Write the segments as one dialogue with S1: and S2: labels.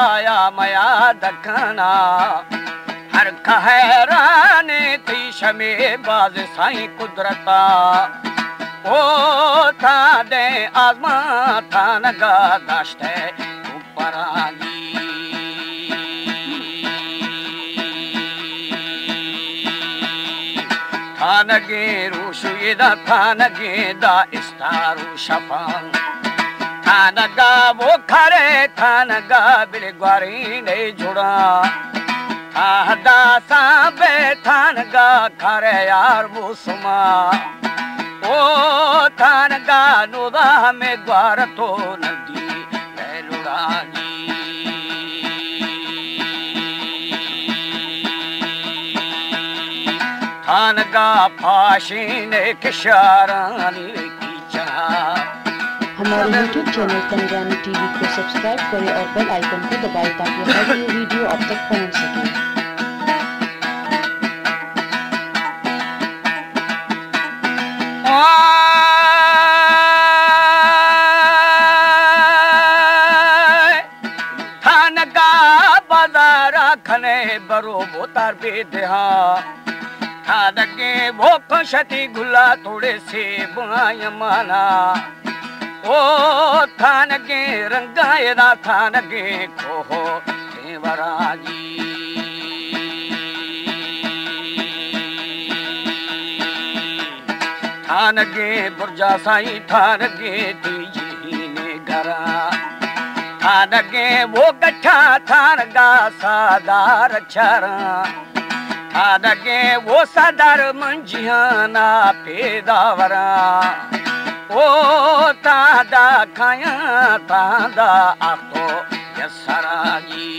S1: आया मया दखना हर कहराने थी शमे बाज साईं कुदरता ओ था दे आजमा था नगा दाश्ते ऊपरागी थानगे रूशुदा थानगे दा इस्तारू शफां थानगा वो खरे थानगा बिलग्वारी ने जुड़ा थादा सांबे थानगा खरे यार वो सुमा ओ थानगा नुदा में ग्वार तो नदी लुड़ागी थानगा फाशीने किशारानी की चाह।
S2: हमारे YouTube चैनल तंगरानी टीवी को सब्सक्राइब करें और बेल आइकन को दबाएं ताकि हर ये वीडियो आप तक पहुंच सके।
S1: थानगा बाजार खने बरो बोतार बेदहा थानगे वो खशती गुला थोड़े से बुआय माना ओ थानगे रंगायदा थानगे कोहो देवराजी थानगे बुर्जा साई थानगे तीजी ने गरा थानगे वो गठा थानगा सादार चरा थानगे वो सादार मंजियाना पेदावरा ओ तादा खाया तादा आतो यसरागी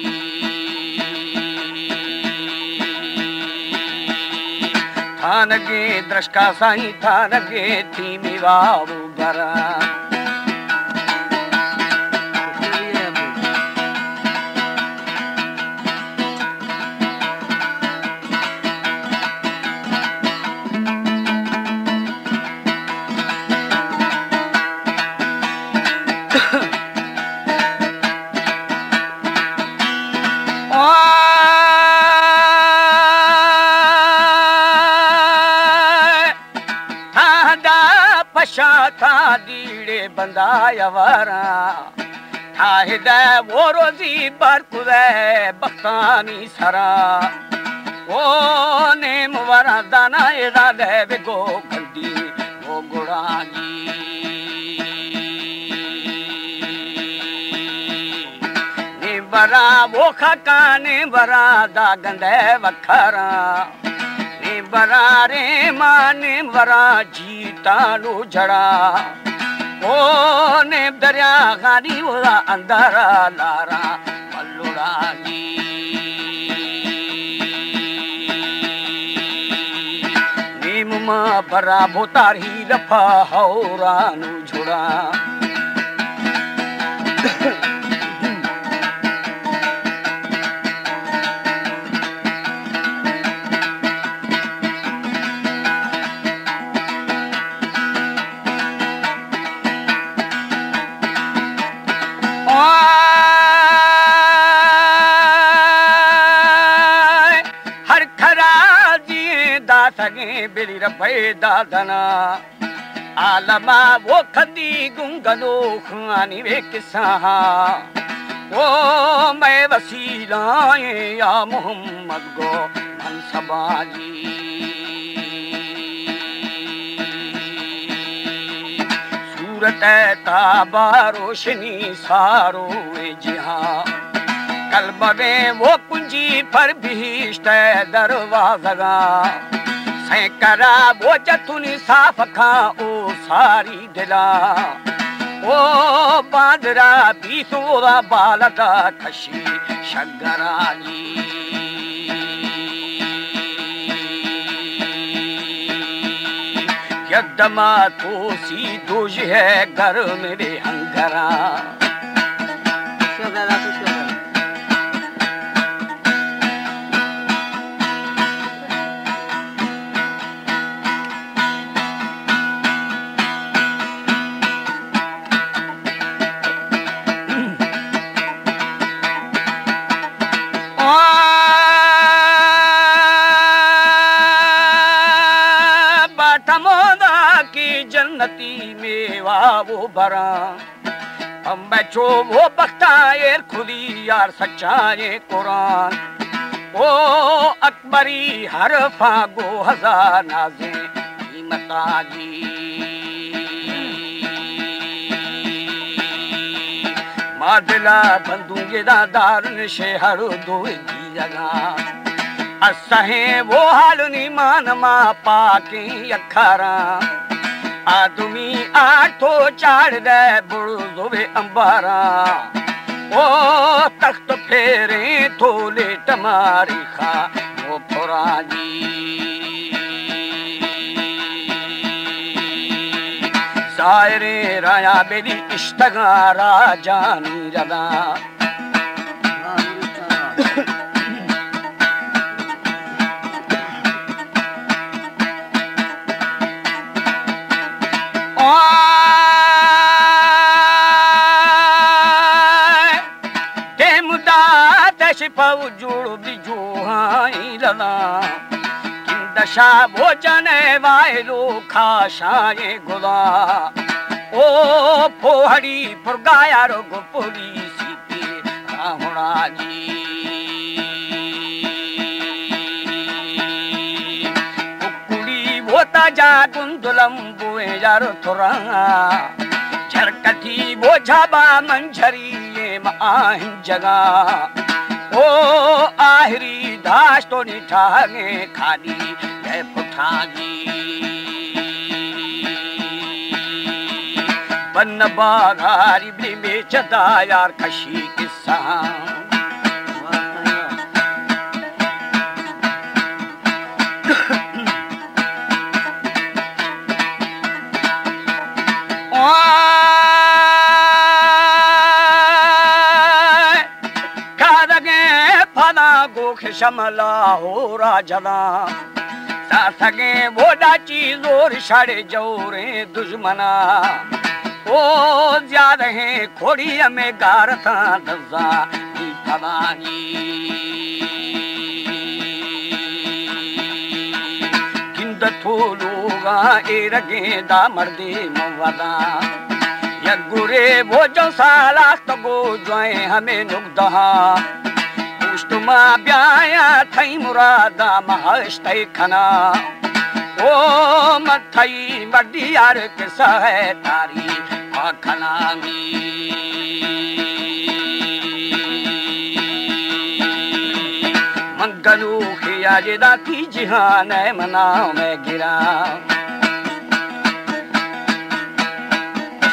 S1: थानगे द्रष्का साई थानगे थी मिवाऊ बरा था दीड़े बंदाया वारा थाहिदे वो रोजी बरकुदे बख्तानी सरा ओ नेम वरा दाना एदा दे बेगो कंदी वो गुड़ागी निबरा वो खका निबरा दा गंदे वखरा निबरा रे मां निबरा जीता लो जड़ा ओ ने दरिया गानी वाला अंदरा लारा मल्लुड़ागी नीम मां बरा भोतारी रफा हौरा नु जुड़ा हर खरा दिए दासगे बिली रफे दादना आलमा वो खदी गुंगनो खानी वे किसा ओ मैं वसीलाए या मोहम्मद गो मनसबाजी सूरत ताबा रोशनी सारो जहां कल्ब में वो कुंजी पर भीष्ट दरवाज़ा सैकरा वो जतुनी साफ खा ओ सारी दिला ओ बांदरा बीसोरा बालका खशी शगराजी यदमा तो सी दोष है घर मेरे हंगरा जन्नती मेवा वो भरा हम बचो वो बख्तायर खुदी यार सच्चाए कुरान ओ अकबरी हरफा गो हजार नाज़े कीमता जी मादिला बंदूंगे दादार शहर दो दी जगह असहे वो हाल नी मान मा पाके अखारा आदमी आठो चाड़ दे बुढ़ो वे अंबारा ओ तख्त फेरे थोले टमारी खा वो पुरानी सायरे राया बेली इश्तगा राजानी रदा जुड़ बिजू हाई रदा दशा भोजन वायलो खाशाए गुदा ओ पोहड़ी पुरगाया रोग पुरी सीपी राहुणा जी कुड़ी बोता जा गुंदुलम बुए यार थोरा झरकती बोझाबा मंझरी ये माहिं जगा ओ आहिरी दाश तो निठागे खाली है पुठागी बन्न बागारी भी बेचता यार कशी किस्सा शमला हो राजना सासगे वो डाची जोर छड़े जोरे दुश्मना ओ ज्यादा है खोड़ी में गारता दजा की फलानी किंद थोलूगा ए रगे दा मर्दे मवदा यगुरे वो जो साला तगो जोए हमें नुकदहा तुमा ब्याया थई मुरादा महश्तई खना ओ मथई मर्दी यार किसा है तारी आखना मी मंगलू खिया जेदा थी जिहान मना में गिरा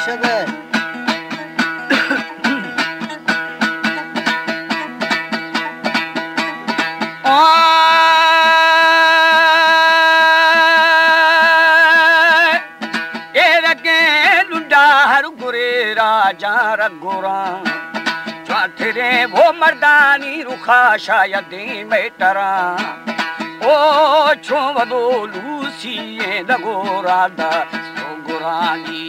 S1: शबे राजा रघुरा चौथे वो मर्दानी रुखा शायद बेटरा ओ छो वदो लूसी दगो राधा तो गुरानी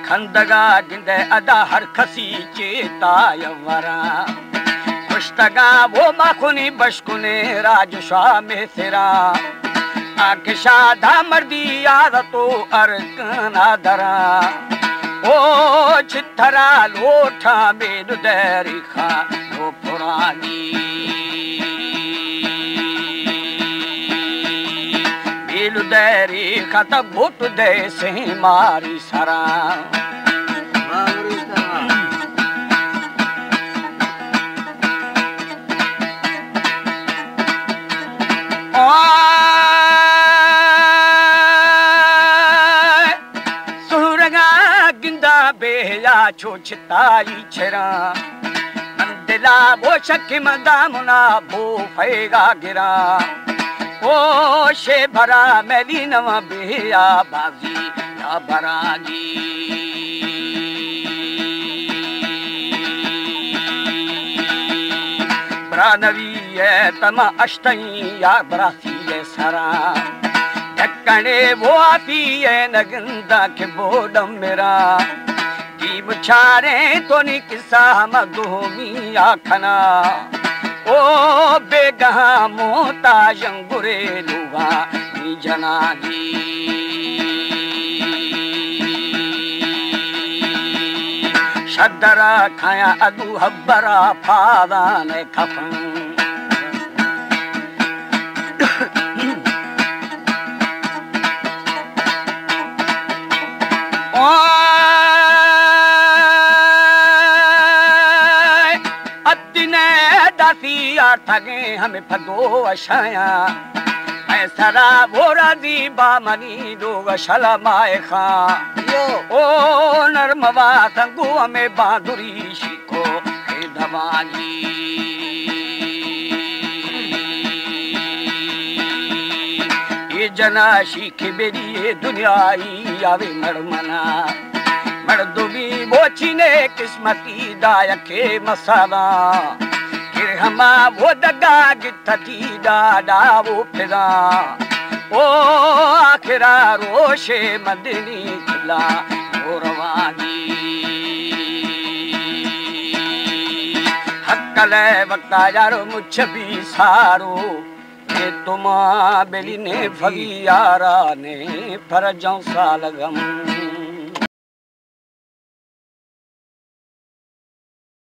S1: खंदगा गिंदे अदा हर खसी चेताय वरा खुशतगा वो माखुनी बशकुने राजशाह में सिरा आकिशादा मर्दी याद तो अरकना दरा ओ चित्थरा लोठा बेद देरी खा वो पुरानी बेल देरी खा तब घुट दे से मारी सरा छो छिताई छरा अंदला वो शक्की मदामुना भो फैगा गिरा ओ शे भरा मेरी नवा बेया बाजी या भरागी ब्रानवी है तमा अष्टई या बरासी है सरा ढक्कने वो आती है नगंदा के बोडम मेरा बुछारे तो नी किसा मधुमी आखना ओ बेगहा मोताज अंगुरे लुगा नी जना दी शदरा खाया अदू हब्बरा फादान खफन थगे हमें फदो अशाया ऐसरा बोरा दी बामनी दोग शलमाए खा ओ नरमवा संगु हमें बांधुरी शिको हे दवाजी ये जना शिखे बेरी ये दुनियाई आवे मरमना मर्दुबी बोची ने किस्मती दायके मसाला हमा वो दगा गिट्ठी डाडा वो फिरा ओ आखिरा रोशे मदनी खिला ओ रवानी हक्कले वक्ता यारो मुझ भी सारो ये तुमा बेली ने फगी यारा ने फरजों सालगम